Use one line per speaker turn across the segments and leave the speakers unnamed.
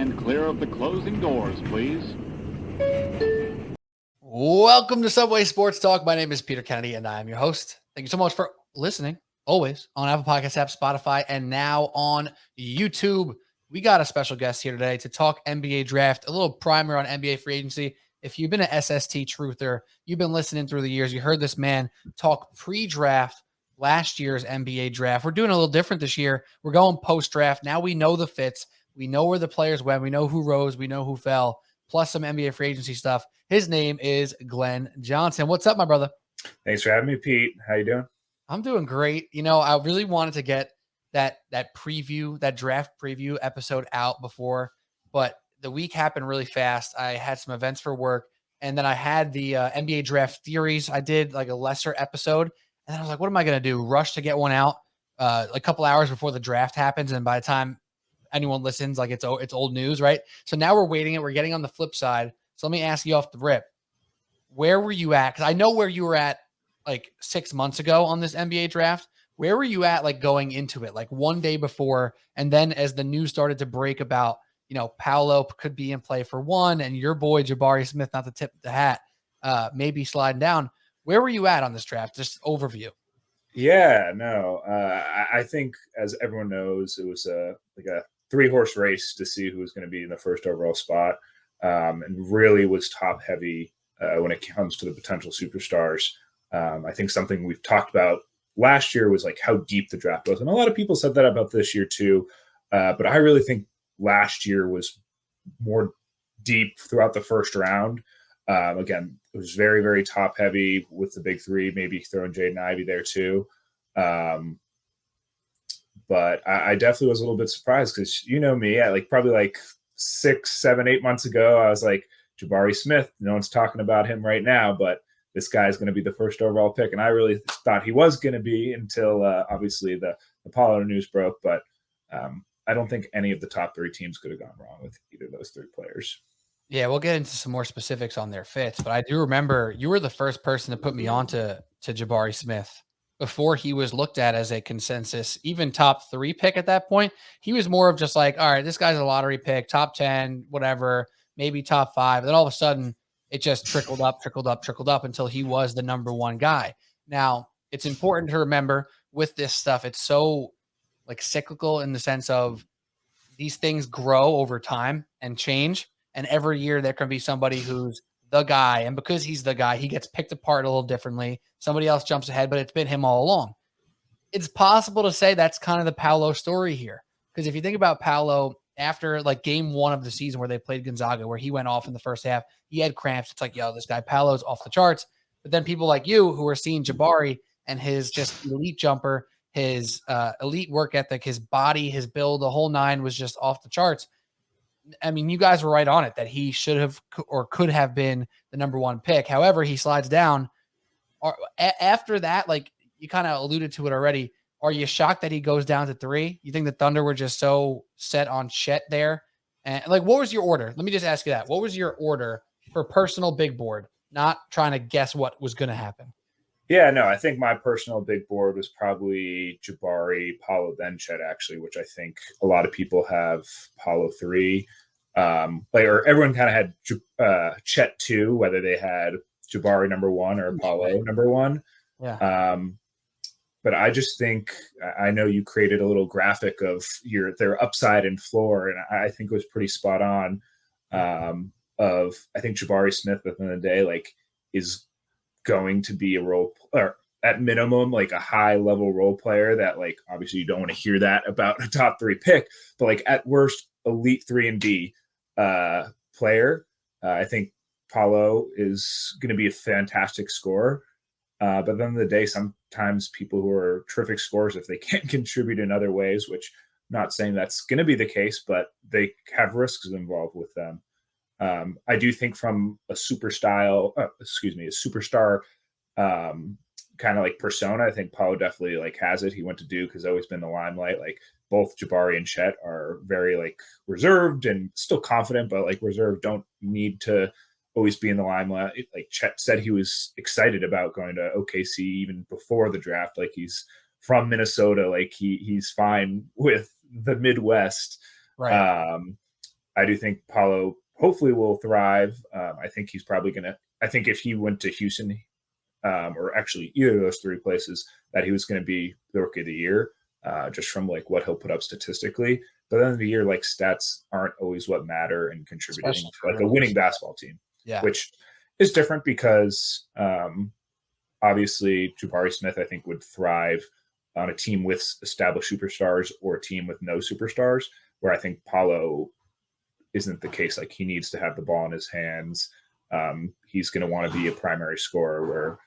Stand clear of the closing doors, please.
Welcome to Subway Sports Talk. My name is Peter Kennedy, and I am your host. Thank you so much for listening, always, on Apple Podcasts app, Spotify, and now on YouTube. We got a special guest here today to talk NBA draft, a little primer on NBA free agency. If you've been an SST truther, you've been listening through the years, you heard this man talk pre-draft last year's NBA draft. We're doing a little different this year. We're going post-draft. Now we know the fits. We know where the players went. We know who rose. We know who fell, plus some NBA free agency stuff. His name is Glynn Johnson. What's up, my brother?
Thanks for having me, Pete. How you doing?
I'm doing great. You know, I really wanted to get that preview, that draft preview episode out before, but the week happened really fast. I had some events for work, and then I had the NBA draft theories. I did like a lesser episode, and I was like, what am I going to do? Rush to get one out a couple hours before the draft happens, and by the time anyone listens, like it's old news, right? So now we're waiting it. We're getting on the flip side. So let me ask you off the rip, where were you at? Because I know where you were at like 6 months ago on this NBA draft. Where were you at like going into it, like one day before? And then as the news started to break about, you know, Paolo could be in play for one, and your boy Jabari Smith, not to tip the hat, maybe sliding down. Where were you at on this draft? Just overview.
Yeah, no, I think as everyone knows, it was like a 3-horse race to see who was going to be in the first overall spot, and really was top heavy when it comes to the potential superstars. I think something we've talked about last year was like how deep the draft was. And a lot of people said that about this year too. But I really think last year was more deep throughout the first round. Again, it was very, very top heavy with the big three, maybe throwing Jaden Ivey there too. But I definitely was a little bit surprised because, you know me, probably like 6, 7, 8 months ago, I was like, Jabari Smith, no one's talking about him right now, but this guy's going to be the first overall pick. And I really thought he was going to be until obviously the Paolo news broke. But I don't think any of the top 3 teams could have gone wrong with either of those 3 players.
Yeah, we'll get into some more specifics on their fits. But I do remember you were the first person to put me on to Jabari Smith before he was looked at as a consensus, even top 3 pick at that point. He was more of just like, all right, this guy's a lottery pick, top 10, whatever, maybe top 5. And then all of a sudden, it just trickled up until he was the number 1 guy. Now, it's important to remember with this stuff, it's so like cyclical in the sense of these things grow over time and change. And every year there can be somebody who's the guy. And because he's the guy, he gets picked apart a little differently. Somebody else jumps ahead, but it's been him all along. It's possible to say that's kind of the Paolo story here. Because if you think about Paolo, after like game 1 of the season where they played Gonzaga, where he went off in the first half, he had cramps. It's like, yo, this guy Paolo's off the charts. But then people like you who are seeing Jabari and his just elite jumper, his elite work ethic, his body, his build, the whole 9 was just off the charts. I mean, you guys were right on it that he should have or could have been the number 1 pick. However, he slides down. After that, like you kind of alluded to it already, are you shocked that he goes down to 3? You think the Thunder were just so set on Chet there? And like, what was your order? Let me just ask you that. What was your order for personal big board? Not trying to guess what was going to happen.
Yeah, no, I think my personal big board was probably Jabari, Paolo, then Chet, actually, which I think a lot of people have Paolo 3. Or everyone kind of had Chet 2, whether they had Jabari number 1 or Paolo number 1.
Yeah.
But I just think, I know you created a little graphic of their upside and floor, and I think it was pretty spot on. I think Jabari Smith at the end of the day, like, is going to be a role, or at minimum, like a high level role player that, like, obviously you don't want to hear that about a top 3 pick, but like at worst, elite 3 and D player. I think Paolo is going to be a fantastic scorer. But at the end of the day, sometimes people who are terrific scorers, if they can't contribute in other ways, which I'm not saying that's going to be the case, but they have risks involved with them. I do think from a superstar kind of like persona, I think Paolo definitely like has it. He went to Duke, has always been the limelight. Like both Jabari and Chet are very like reserved and still confident, but like reserved, don't need to always be in the limelight. Like Chet said he was excited about going to OKC even before the draft. Like he's from Minnesota. Like he's fine with the Midwest.
Right.
I do think Paolo hopefully will thrive. I think he's probably going to, I think if he went to Houston, or actually either of those three places, that he was going to be the rookie of the year, just from like what he'll put up statistically. But then the year, like stats aren't always what matter in contributing to like a winning basketball team, which is different because obviously Jabari Smith, I think, would thrive on a team with established superstars or a team with no superstars, where I think Paolo isn't the case. Like he needs to have the ball in his hands. He's going to want to be a primary scorer where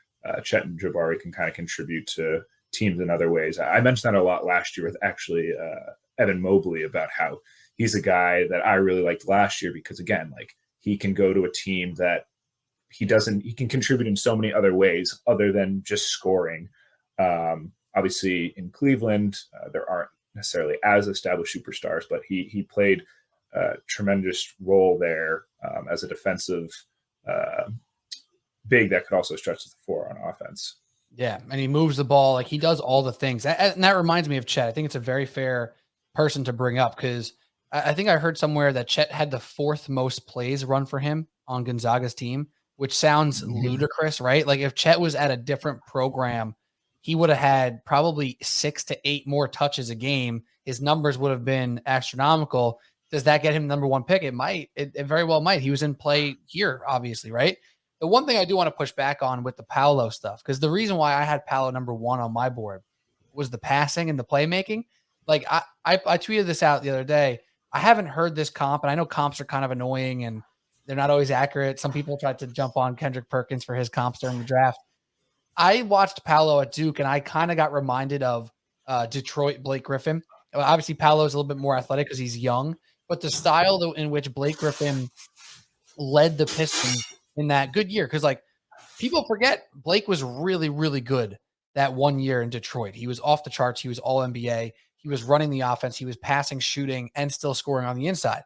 Chet and Jabari can kind of contribute to teams in other ways. I mentioned that a lot last year with actually Evan Mobley about how he's a guy that I really liked last year because, again, like he can go to a team that he can contribute in so many other ways other than just scoring. Obviously in Cleveland, there aren't necessarily as established superstars, but he played a tremendous role there as a defensive big that could also stretch to the floor on offense.
Yeah, and he moves the ball. Like he does all the things. And that reminds me of Chet. I think it's a very fair person to bring up because I think I heard somewhere that Chet had the 4th most plays run for him on Gonzaga's team, which sounds ludicrous, right? Like if Chet was at a different program, he would have had probably 6 to 8 more touches a game. His numbers would have been astronomical. Does that get him number 1 pick? It might. It very well might. He was in play here, obviously, right? The one thing I do want to push back on with the Paolo stuff, because the reason why I had Paolo number 1 on my board was the passing and the playmaking. Like I tweeted this out the other day. I haven't heard this comp, and I know comps are kind of annoying and they're not always accurate. Some people tried to jump on Kendrick Perkins for his comps during the draft. I watched Paolo at Duke, and I kind of got reminded of Detroit Blake Griffin. Obviously, Paolo's a little bit more athletic because he's young, but the style in which Blake Griffin led the Pistons in that good year, because like people forget Blake was really, really good that 1 year in Detroit. He was off the charts. He was all NBA. He was running the offense. He was passing, shooting, and still scoring on the inside.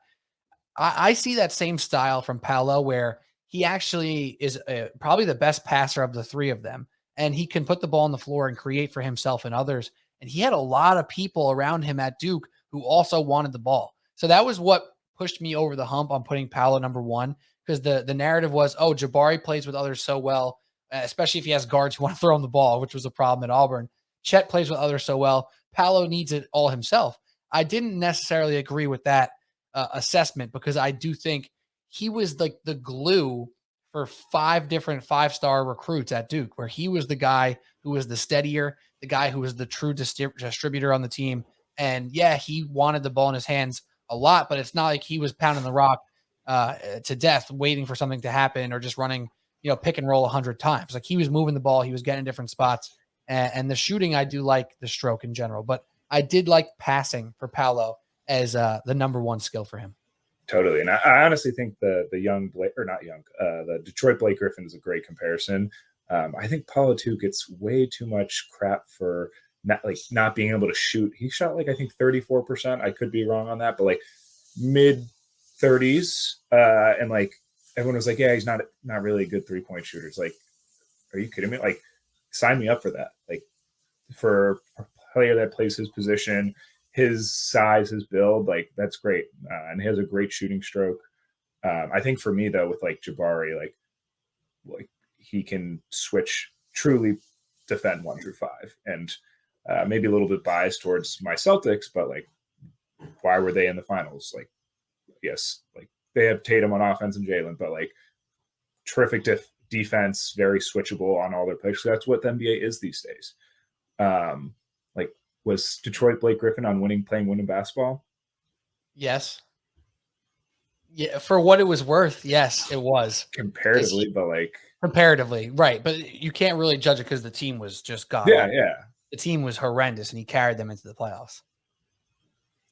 I see that same style from Paolo where he actually is probably the best passer of the 3 of them. And he can put the ball on the floor and create for himself and others. And he had a lot of people around him at Duke who also wanted the ball. So that was what pushed me over the hump on putting Paolo number 1, because the narrative was, oh, Jabari plays with others so well, especially if he has guards who want to throw him the ball, which was a problem at Auburn. Chet plays with others so well. Paolo needs it all himself. I didn't necessarily agree with that assessment, because I do think he was like the glue for 5 different 5-star recruits at Duke, where he was the guy who was the steadier, the guy who was the true distributor on the team. And yeah, he wanted the ball in his hands a lot, but it's not like he was pounding the rock to death, waiting for something to happen or just running, pick and roll 100 times. Like he was moving the ball, he was getting different spots, and the shooting, I do like the stroke in general, but I did like passing for Paolo as the number 1 skill for him.
Totally. And I honestly think the young Blake, or not young, the Detroit Blake Griffin is a great comparison. I think Paolo too gets way too much crap for not being able to shoot. He shot I think 34%. I could be wrong on that, but mid 30s. And everyone was like, yeah, he's not really a good 3-point shooter. It's like, are you kidding me? Sign me up for that. For a player that plays his position, his size, his build, that's great. And he has a great shooting stroke. I think for me though, with Jabari, he can switch, truly defend 1 through 5, and maybe a little bit biased towards my Celtics, but why were they in the finals? Yes, they have Tatum on offense and Jalen, but terrific defense, very switchable on all their plays. So that's what the NBA is these days. Was Detroit Blake Griffin on playing winning basketball?
Yes. Yeah, for what it was worth, yes, it was.
Comparatively, but
comparatively, right. But you can't really judge it because the team was just gone.
Yeah.
The team was horrendous, and he carried them into the playoffs.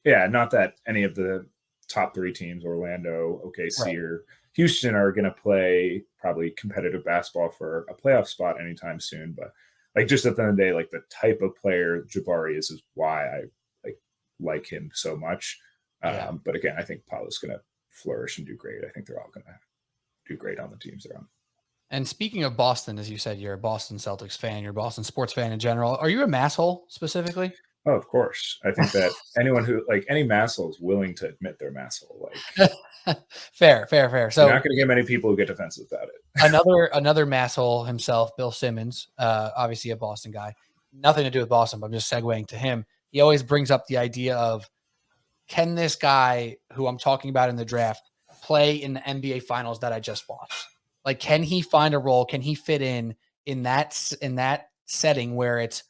Yeah, not that any of the top 3 teams, Orlando, OKC, or Houston, are going to play probably competitive basketball for a playoff spot anytime soon, but just at the end of the day, the type of player Jabari is why I like him so much. But again, I think Paolo's going to flourish and do great. I think they're all going to do great on the teams they're on. And
speaking of Boston, as you said, you're a Boston Celtics fan, you're a Boston sports fan in general. Are you a masshole specifically?
Oh, of course. I think that anyone who like any Massel is willing to admit they're Massel. Like
Fair.
you're
So
not going to get many people who get defensive about it.
another masshole himself, Bill Simmons, obviously a Boston guy. Nothing to do with Boston, but I'm just segueing to him. He always brings up the idea of, can this guy who I'm talking about in the draft play in the NBA finals that I just watched? Like, can he find a role? Can he fit in that setting where it's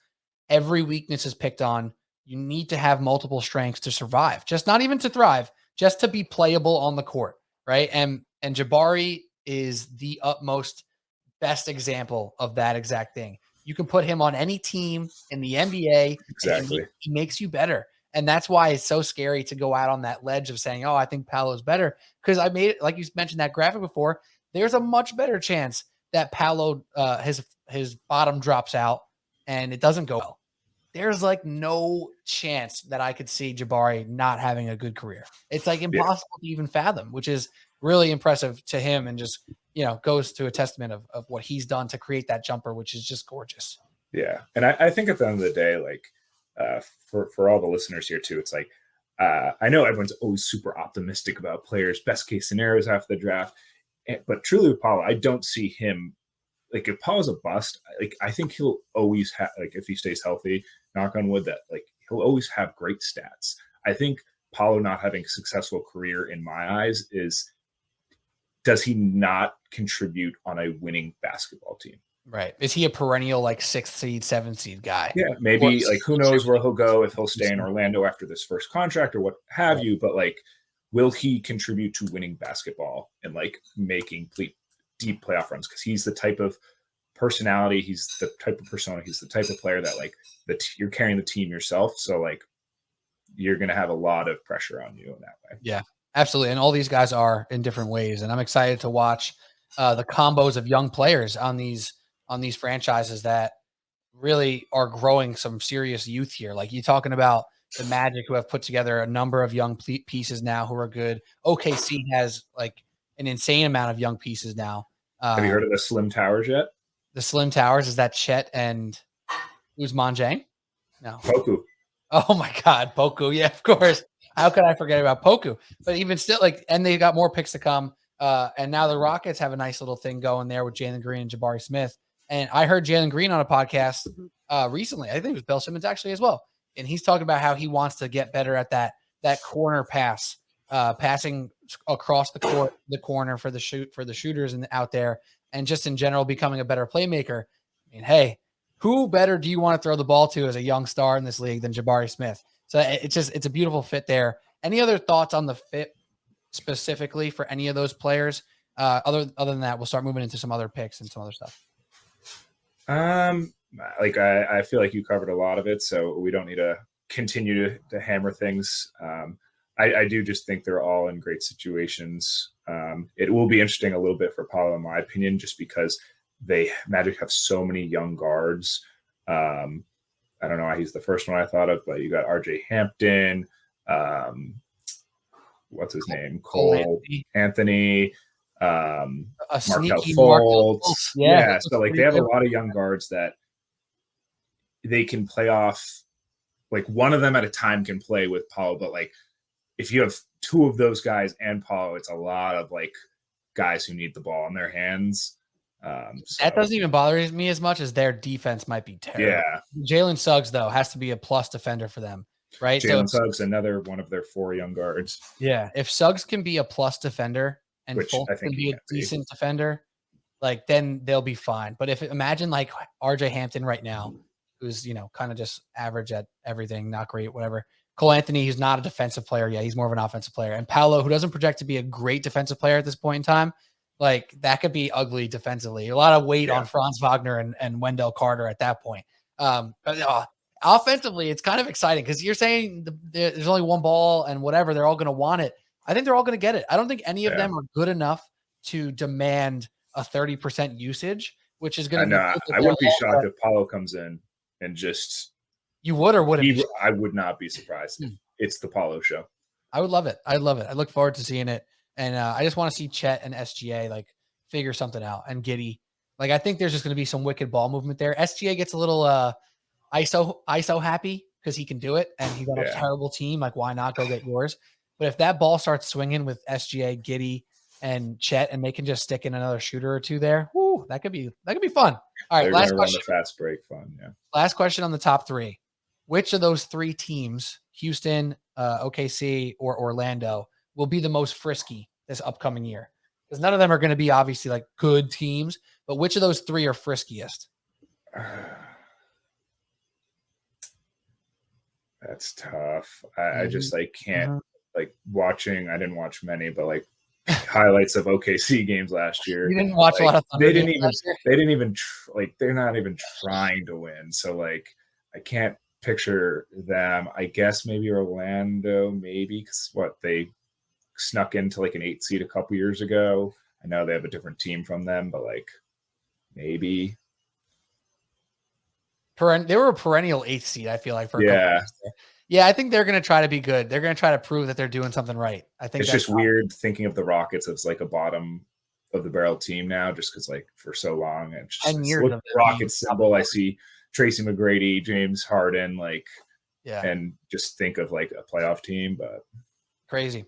every weakness is picked on? You need to have multiple strengths to survive, just not even to thrive, just to be playable on the court, right? And Jabari is the utmost best example of that exact thing. You can put him on any team in the NBA,
Exactly.
and he makes you better. And that's why it's so scary to go out on that ledge of saying, oh, I think Paolo's better. Because I made it, like you mentioned that graphic before, there's a much better chance that Paolo, his bottom drops out and it doesn't go well. There's like no chance that I could see Jabari not having a good career. It's like impossible to even fathom, which is really impressive to him, and just, goes to a testament of what he's done to create that jumper, which is just gorgeous.
Yeah. And I think at the end of the day, like for all the listeners here too, it's like, I know everyone's always super optimistic about players' best case scenarios after the draft, but truly with Paolo, I don't see him, like if Paolo's a bust, like I think he'll always have, like if he stays healthy, knock on wood, that like he'll always have great stats. I think Paolo not having a successful career in my eyes is, does he not contribute on a winning basketball team?
Right. Is he a perennial like 6th seed, 7th seed guy?
Yeah, maybe like who knows where he'll go, if he'll stay in Orlando after this first contract or what have you, but like will he contribute to winning basketball and like making deep playoff runs? Because he's the type of personality, he's the type of persona, he's the type of player that like you're carrying the team yourself, so like you're going to have a lot of pressure on you in that way.
Yeah, absolutely. And all these guys are in different ways, and I'm excited to watch the combos of young players on these franchises that really are growing some serious youth here. Like you talking about the Magic, who have put together a number of young pieces now who are good. OKC has like an insane amount of young pieces now.
Have you heard of the Slim Towers yet?
The Slim Towers, is that Chet and Ousmane Dieng? No.
Poku.
Oh my God, Poku. Yeah, of course. How could I forget about Poku? But even still, like, and they got more picks to come. And now the Rockets have a nice little thing going there with Jalen Green and Jabari Smith. And I heard Jalen Green on a podcast recently. I think it was Bill Simmons actually as well. And he's talking about how he wants to get better at that corner pass, passing across the court, the corner for the shooters and out there, and just in general becoming a better playmaker. I mean, hey, who better do you want to throw the ball to as a young star in this league than Jabari Smith? So it's a beautiful fit there. Any other thoughts on the fit specifically for any of those players? Other than that, we'll start moving into some other picks and some other stuff.
Like I feel like you covered a lot of it, so we don't need to continue to hammer things. I do just think they're all in great situations. It will be interesting a little bit for Paolo, in my opinion, just because Magic have so many young guards. I don't know why he's the first one I thought of, but you got RJ Hampton, what's his name? Cole Anthony, Markelle Fultz. Yeah. So like they have a lot of young guards that they can play off. Like one of them at a time can play with Paolo, but like if you have two of those guys and Paolo, it's a lot of like guys who need the ball in their hands.
That doesn't even bother me as much as their defense might be terrible.
Yeah.
Jalen Suggs, though, has to be a plus defender for them, right?
Jalen Suggs, another one of their 4 young guards.
Yeah. If Suggs can be a plus defender and Fultz can be a decent defender, like then they'll be fine. But imagine like RJ Hampton right now, who's, kind of just average at everything, not great, whatever. Cole Anthony, who's not a defensive player yet. He's more of an offensive player. And Paolo, who doesn't project to be a great defensive player at this point in time, like that could be ugly defensively. A lot of weight on Franz Wagner and Wendell Carter at that point. Offensively, it's kind of exciting because you're saying there's only one ball and whatever, they're all going to want it. I think they're all going to get it. I don't think any of them are good enough to demand a 30% usage, which is going to be.
I wouldn't be shocked if Paolo comes in and just.
You would or wouldn't?
I would not be surprised if it's the Paolo show.
I would love it. I look forward to seeing it. And I just want to see Chet and SGA like figure something out, and Giddey. Like I think there's just going to be some wicked ball movement there. SGA gets a little ISO happy because he can do it and he's on a
Yeah.
terrible team. Like, why not go get yours? But if that ball starts swinging with SGA, Giddey, and Chet, and they can just stick in another shooter or two there, whoo, that could be fun. All right,
They're
last
going to run
question.
the fast break fun. Yeah.
Last question on the top three. Which of those three teams, Houston, OKC, or Orlando, will be the most frisky this upcoming year? Because none of them are going to be obviously like good teams, but which of those three are friskiest?
That's tough. I just like can't like watching. I didn't watch many, but like highlights of OKC games last year.
You didn't watch
like,
a lot of Thunder
they didn't
games
even they didn't even like they're not even trying to win. So like I can't picture them. I guess maybe Orlando, maybe because what they snuck into like an 8 seed a couple years ago. I know they have a different team from them, but like maybe.
They were a perennial 8th seed, I feel like, for a couple years there. Yeah, I think they're going to try to be good. They're going to try to prove that they're doing something right. I think
it's just weird thinking of the Rockets as like a bottom of the barrel team now, just because like for so long and just
10 years
look
of
Rockets symbol. I see Tracy McGrady, James Harden, like, and just think of like a playoff team, but
crazy.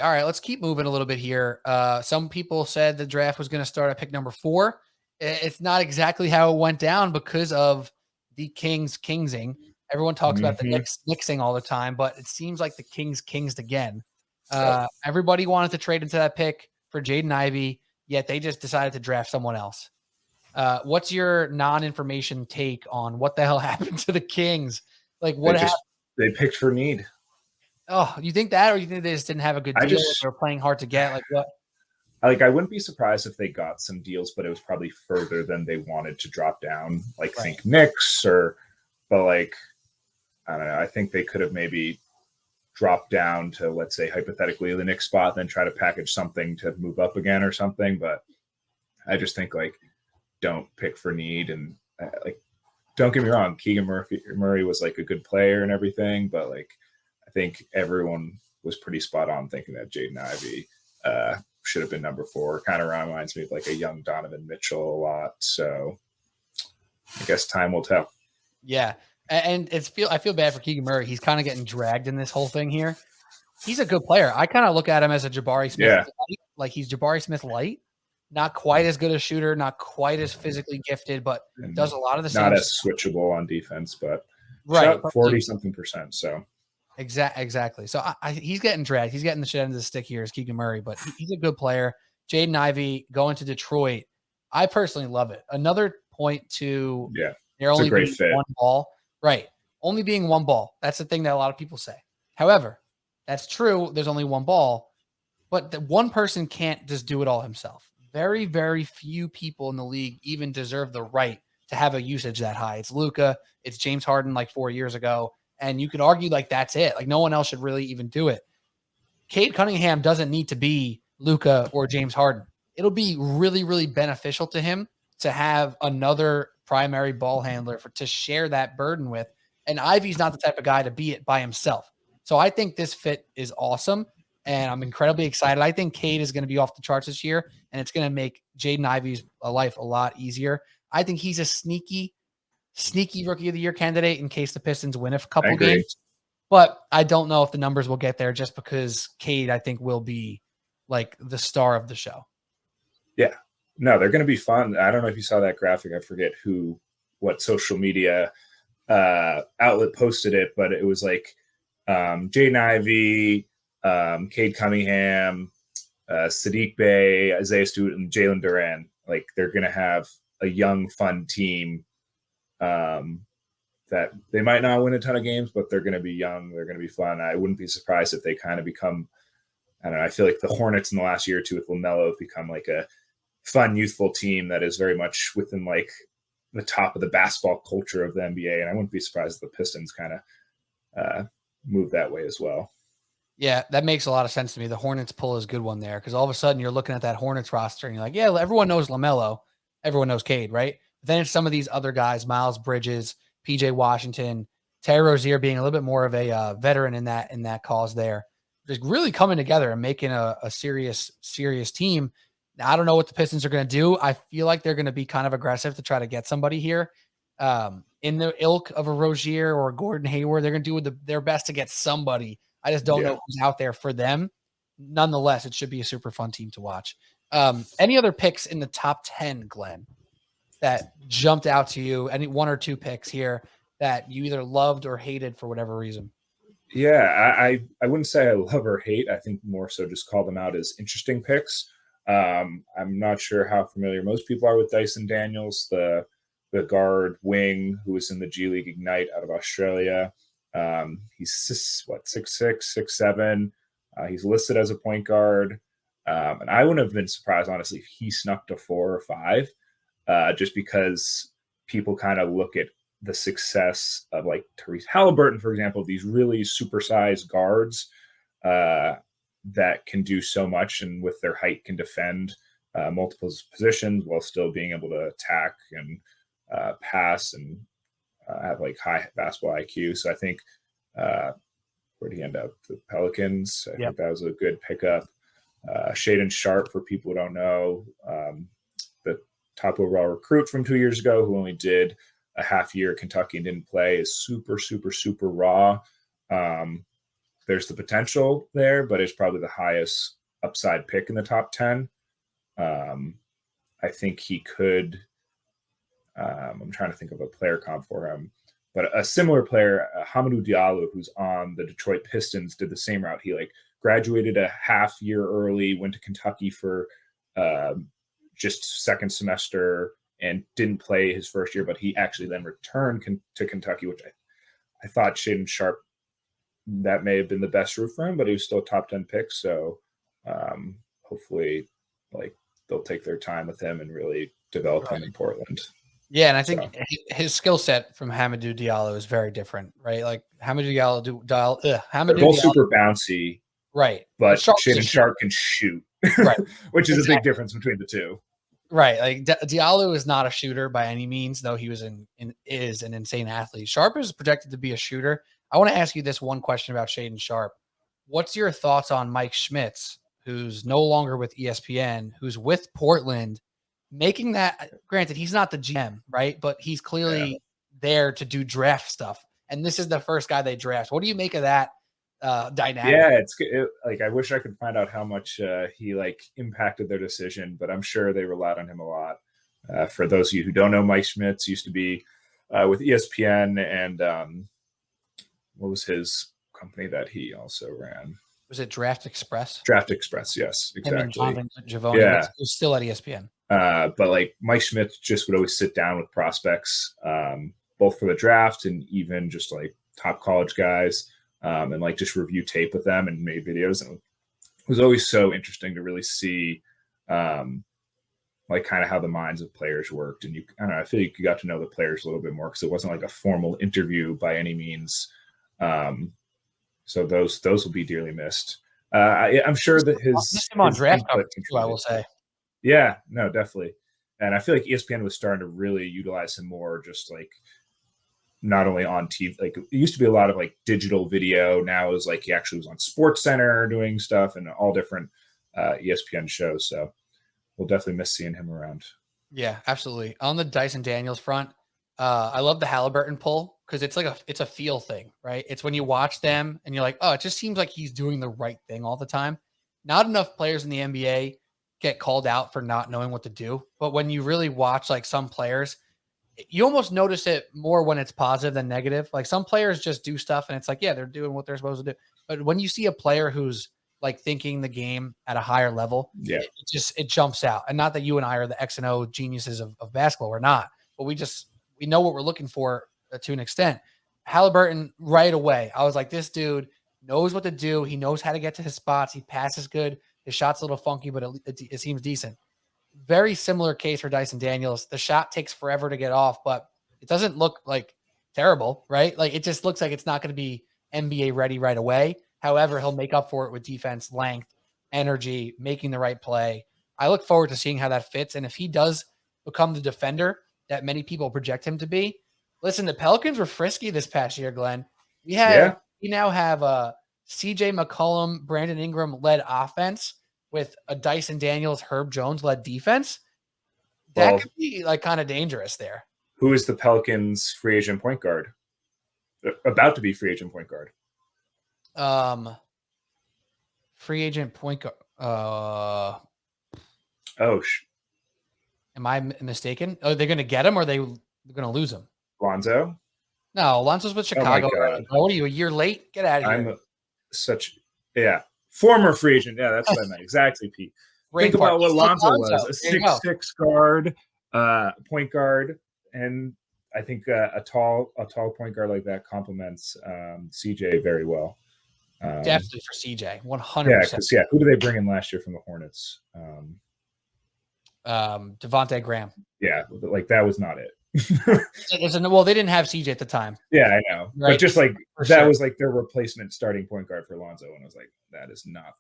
All right, let's keep moving a little bit here. Some people said the draft was going to start at pick number 4. It's not exactly how it went down because of the Kings kingsing. Everyone talks about the Knicks nixing all the time, but it seems like the Kings kingsed again. Everybody wanted to trade into that pick for Jaden Ivey, yet they just decided to draft someone else. What's your non-information take on what the hell happened to the Kings? Like, what happened?
They picked for need.
Oh, you think that, or you think they just didn't have a good deal? They were playing hard to get. Like what?
Like I wouldn't be surprised if they got some deals, but it was probably further than they wanted to drop down. Like think Knicks but like I don't know. I think they could have maybe dropped down to, let's say, hypothetically the Knicks spot, then try to package something to move up again or something. But I just think like don't pick for need, and like don't get me wrong, Keegan Murray was like a good player and everything, but like I think everyone was pretty spot on thinking that Jaden Ivey should have been number 4. Kind of reminds me of like a young Donovan Mitchell a lot. So I guess time will tell.
Yeah. And I feel bad for Keegan Murray. He's kind of getting dragged in this whole thing here. He's a good player. I kind of look at him as a Jabari Smith.
Yeah.
Light. Like he's Jabari Smith light. Not quite as good a shooter, not quite as physically gifted, but does a lot of the same.
Not as switchable on defense, but 40-something%. So
exactly. So he's getting dragged. He's getting the shit end of the stick here as Keegan Murray, but he's a good player. Jaden Ivey going to Detroit. I personally love it. Another point to they're only being one ball. Right. Only being one ball. That's the thing that a lot of people say. However, that's true. There's only one ball, but the one person can't just do it all himself. Very, very few people in the league even deserve the right to have a usage that high. It's Luka. It's James Harden like 4 years ago. And you could argue like that's it. Like no one else should really even do it. Cade Cunningham doesn't need to be Luka or James Harden. It'll be really, really beneficial to him to have another primary ball handler to share that burden with. And Ivey's not the type of guy to be it by himself. So I think this fit is awesome. And I'm incredibly excited. I think Cade is going to be off the charts this year, and it's going to make Jaden Ivey's life a lot easier. I think he's a sneaky rookie of the year candidate in case the Pistons win a couple games. But I don't know if the numbers will get there just because Cade, I think, will be like the star of the show.
Yeah. No, they're going to be fun. I don't know if you saw that graphic. I forget what social media outlet posted it, but it was like Jaden Ivey, Cade Cunningham, Sadiq Bey, Isaiah Stewart, and Jalen Duran. Like they're going to have a young, fun team that they might not win a ton of games, but they're going to be young. They're going to be fun. I wouldn't be surprised if they kind of become, I don't know, I feel like the Hornets in the last year or two with LaMelo have become like a fun, youthful team that is very much within like the top of the basketball culture of the NBA. And I wouldn't be surprised if the Pistons kind of move that way as well.
Yeah, that makes a lot of sense to me. The Hornets pull is a good one there because all of a sudden you're looking at that Hornets roster and you're like, yeah, everyone knows LaMelo. Everyone knows Cade, right? But then it's some of these other guys, Miles Bridges, PJ Washington, Terry Rozier being a little bit more of a veteran in that cause there. Just really coming together and making a serious team. Now, I don't know what the Pistons are going to do. I feel like they're going to be kind of aggressive to try to get somebody here. in the ilk of a Rozier or a Gordon Hayward. They're going to do their best to get somebody. I just don't know who's out there for them. Nonetheless, it should be a super fun team to watch. Any other picks in the top 10, Glenn, that jumped out to you? Any one or two picks here that you either loved or hated for whatever reason?
Yeah, I wouldn't say I love or hate. I think more so just call them out as interesting picks. I'm not sure how familiar most people are with Dyson Daniels, the guard wing who was in the G League Ignite out of Australia. He's 6'6", 6'7". He's listed as a point guard. And I wouldn't have been surprised, honestly, if he snuck to 4 or 5, just because people kind of look at the success of like Tyrese Halliburton, for example, these really supersized guards that can do so much and with their height can defend multiple positions while still being able to attack and pass and have like high basketball IQ. So I think where'd he end up? The Pelicans. I think that was a good pickup. Shaedon Sharpe, for people who don't know, the top overall recruit from 2 years ago who only did a half year at Kentucky and didn't play, is super, super, super raw. There's the potential there, but it's probably the highest upside pick in the top 10. I think he could, I'm trying to think of a player comp for him, but a similar player, Hamidou Diallo, who's on the Detroit Pistons, did the same route. He like graduated a half year early, went to Kentucky for just second semester and didn't play his first year, but he actually then returned to Kentucky, which I thought Shaedon Sharpe, that may have been the best route for him, but he was still a top 10 pick. So hopefully like they'll take their time with him and really develop him in Portland.
Yeah, and I think his skill set from Hamidou Diallo is very different, right? Like Hamidou Diallo,
they're both super bouncy,
right?
But Shaedon Sharpe can shoot,
right?
Which is a big difference between the two.
Right, like Diallo is not a shooter by any means, though he was is an insane athlete. Sharpe is projected to be a shooter. I want to ask you this one question about Shaedon Sharpe. What's your thoughts on Mike Schmitz, who's no longer with ESPN, who's with Portland, making that? Granted, he's not the GM, right? But he's clearly there to do draft stuff, and this is the first guy they draft. What do you make of that dynamic?
Yeah, it's like I wish I could find out how much he like impacted their decision, but I'm sure they relied on him a lot. For those of you who don't know, Mike Schmitz used to be with ESPN, and what was his company that he also ran?
Was it Draft Express?
Draft Express, yes, exactly.
Yeah, it was still at ESPN.
But like Mike Schmitz just would always sit down with prospects, both for the draft and even just like top college guys. And like just review tape with them and made videos. And it was always so interesting to really see like kind of how the minds of players worked. And I don't know, I feel like you got to know the players a little bit more because it wasn't like a formal interview by any means. So those will be dearly missed. I'm sure that his
on draft coverage too, I will say.
Yeah, no, definitely. And I feel like ESPN was starting to really utilize him more, just like not only on TV, like it used to be a lot of like digital video. Now is like he actually was on Sports Center doing stuff and all different ESPN shows. So we'll definitely miss seeing him around.
Yeah, absolutely. On the Dyson Daniels front, I love the Halliburton pull because it's a feel thing, right? It's when you watch them and you're like, oh, it just seems like he's doing the right thing all the time. Not enough players in the NBA get called out for not knowing what to do. But when you really watch like some players, you almost notice it more when it's positive than negative. Like some players just do stuff and it's like, yeah, they're doing what they're supposed to do. But when you see a player who's like thinking the game at a higher level, it jumps out. And not that you and I are the X and O geniuses of basketball. We're not, but we know what we're looking for to an extent. Halliburton right away, I was like, this dude knows what to do. He knows how to get to his spots. He passes good. His shot's a little funky, but it seems decent. Very similar case for Dyson Daniels. The shot takes forever to get off, but it doesn't look like terrible, right? Like it just looks like it's not going to be NBA ready right away. However, he'll make up for it with defense, length, energy, making the right play. I look forward to seeing how that fits. And if he does become the defender that many people project him to be, listen, the Pelicans were frisky this past year, Glenn. We now have a CJ McCollum, Brandon Ingram led offense with a Dyson Daniels, Herb Jones led defense. That could be like kind of dangerous there.
Who is the Pelicans free agent point guard? About to be free agent point guard.
Free agent point guard. Am I mistaken? Oh, they're going to get him, or they're going to lose him?
Lonzo?
No, Lonzo's with Chicago.
Oh my God.
What are you, a year late? Get out of here.
Former free agent. Yeah, that's what I meant. Exactly, Pete. Think about what Lonzo was. A 6'6" guard, point guard, and I think a tall point guard like that complements CJ very well.
Definitely for CJ, 100%.
Yeah, who did they bring in last year from the Hornets?
Devontae Graham.
Yeah, like that was not it.
Well, they didn't have CJ at the time.
Yeah, I know. Right? But just like that was like their replacement starting point guard for Lonzo, and I was like, that is not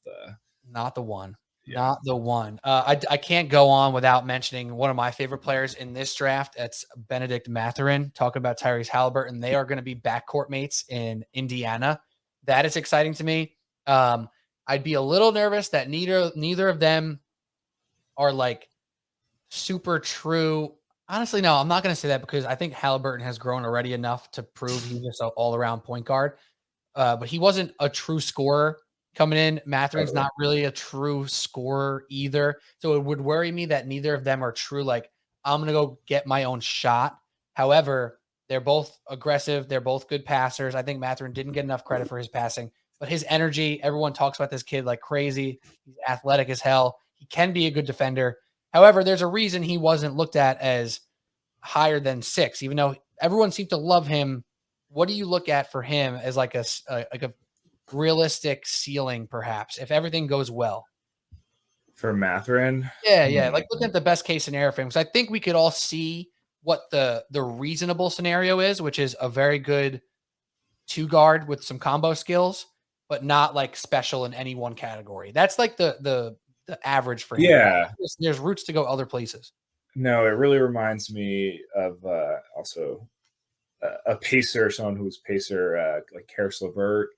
the
one. Yeah. Not the one. I can't go on without mentioning one of my favorite players in this draft. It's Benadict Mathurin. Talking about Tyrese Halliburton, they are going to be backcourt mates in Indiana. That is exciting to me. I'd be a little nervous that neither of them are like super true. Honestly, no, I'm not going to say that because I think Halliburton has grown already enough to prove he's just an all-around point guard. But he wasn't a true scorer coming in. Mathurin's not really a true scorer either. So it would worry me that neither of them are true. Like, I'm going to go get my own shot. However, they're both aggressive. They're both good passers. I think Mathurin didn't get enough credit for his passing, but his energy, everyone talks about this kid like crazy. He's athletic as hell. He can be a good defender. However, there's a reason he wasn't looked at as higher than 6, even though everyone seemed to love him. What do you look at for him as like a realistic ceiling, perhaps, if everything goes well?
For Mathurin?
Yeah. Like, look at the best case scenario for him. So I think we could all see what the reasonable scenario is, which is a very good 2-guard with some combo skills, but not like special in any one category. That's like the average for him.
Yeah.
There's routes to go other places.
No, it really reminds me of also a pacer, someone who was pacer, like Karis LeVert.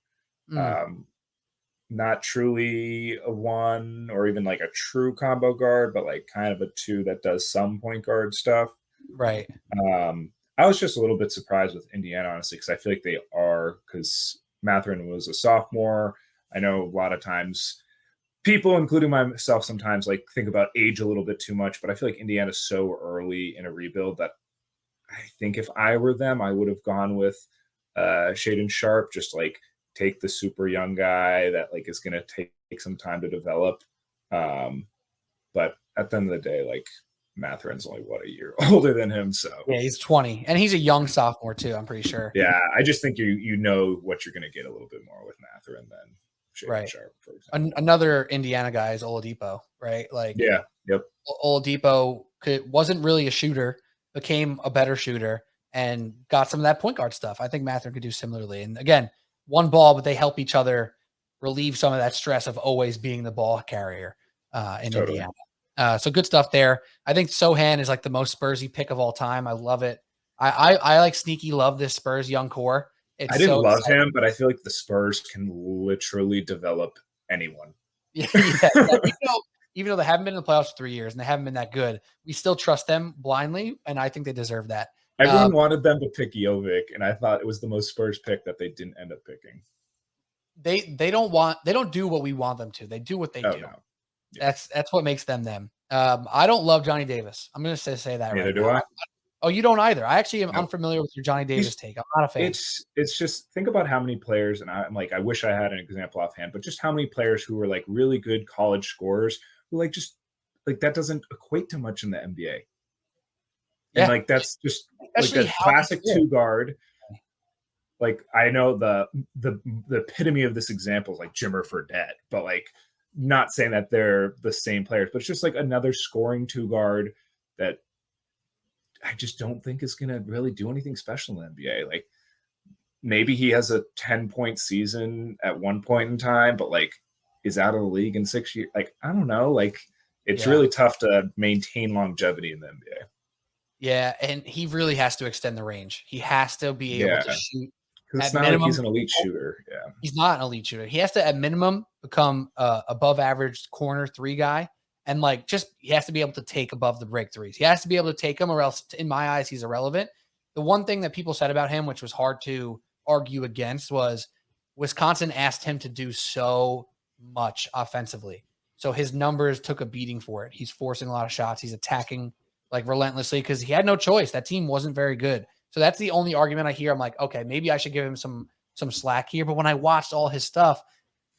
Not truly a 1 or even like a true combo guard, but like kind of a 2 that does some point guard stuff.
Right.
I was just a little bit surprised with Indiana, honestly, because I feel like they are, because Mathurin was a sophomore. I know a lot of times people, including myself, sometimes like think about age a little bit too much, but I feel like Indiana's so early in a rebuild that I think if I were them, I would have gone with Shaedon Sharpe, just like take the super young guy that like is going to take some time to develop. But at the end of the day, like Mathurin's only a year older than him. So
yeah, he's 20 and he's a young sophomore too, I'm pretty sure.
Yeah. I just think you know what you're going to get a little bit more with Mathurin than Shaedon Sharpe, for example.
Another Indiana guy is Oladipo, right? Like,
yeah. Yep.
Oladipo wasn't really a shooter, became a better shooter and got some of that point guard stuff. I think Mathurin could do similarly. And again, one ball, but they help each other relieve some of that stress of always being the ball carrier in Indiana. So good stuff there. I think Sohan is like the most Spursy pick of all time. I love it. I like sneaky love this Spurs young core.
I didn't love him, but I feel like the Spurs can literally develop anyone.
Yeah. Even though they haven't been in the playoffs for 3 years and they haven't been that good, we still trust them blindly, and I think they deserve that.
Everyone wanted them to pick Jovic, and I thought it was the most Spurs pick that they didn't end up picking.
They don't do what we want them to. They do what they do. No. Yeah. That's what makes them them. I don't love Johnny Davis. I'm going to say that.
Neither do I.
Oh, you don't either. I actually am unfamiliar with your Johnny Davis take. I'm not a fan.
It's just, think about how many players, and I'm like, I wish I had an example offhand, but just how many players who were like really good college scorers who like just like that doesn't equate to much in the NBA. And like that's just especially like a classic 2-guard. Like I know the epitome of this example is like Jimmer Fredette, but like not saying that they're the same players, but it's just like another scoring 2-guard that I just don't think is going to really do anything special in the NBA. Like maybe he has a 10-point season at one point in time, but like is out of the league in 6 years. Like, I don't know. Like it's really tough to maintain longevity in the NBA.
Yeah. And he really has to extend the range. He has to be able to shoot.
It's not like he's an elite shooter. Yeah.
He's not an elite shooter. He has to, at minimum, become above average corner 3 guy. And like, just he has to be able to take above the break threes. He has to be able to take them, or else, in my eyes, he's irrelevant. The one thing that people said about him, which was hard to argue against, was Wisconsin asked him to do so much offensively. So his numbers took a beating for it. He's forcing a lot of shots. He's attacking like relentlessly because he had no choice. That team wasn't very good. So that's the only argument I hear. I'm like, okay, maybe I should give him some slack here. But when I watched all his stuff,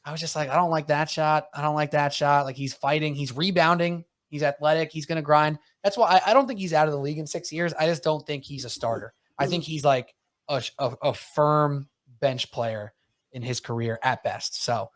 I was just like, I don't like that shot. I don't like that shot. Like, he's fighting, he's rebounding, he's athletic, he's going to grind. That's why I don't think he's out of the league in 6 years. I just don't think he's a starter. I think he's like a firm bench player in his career at best. So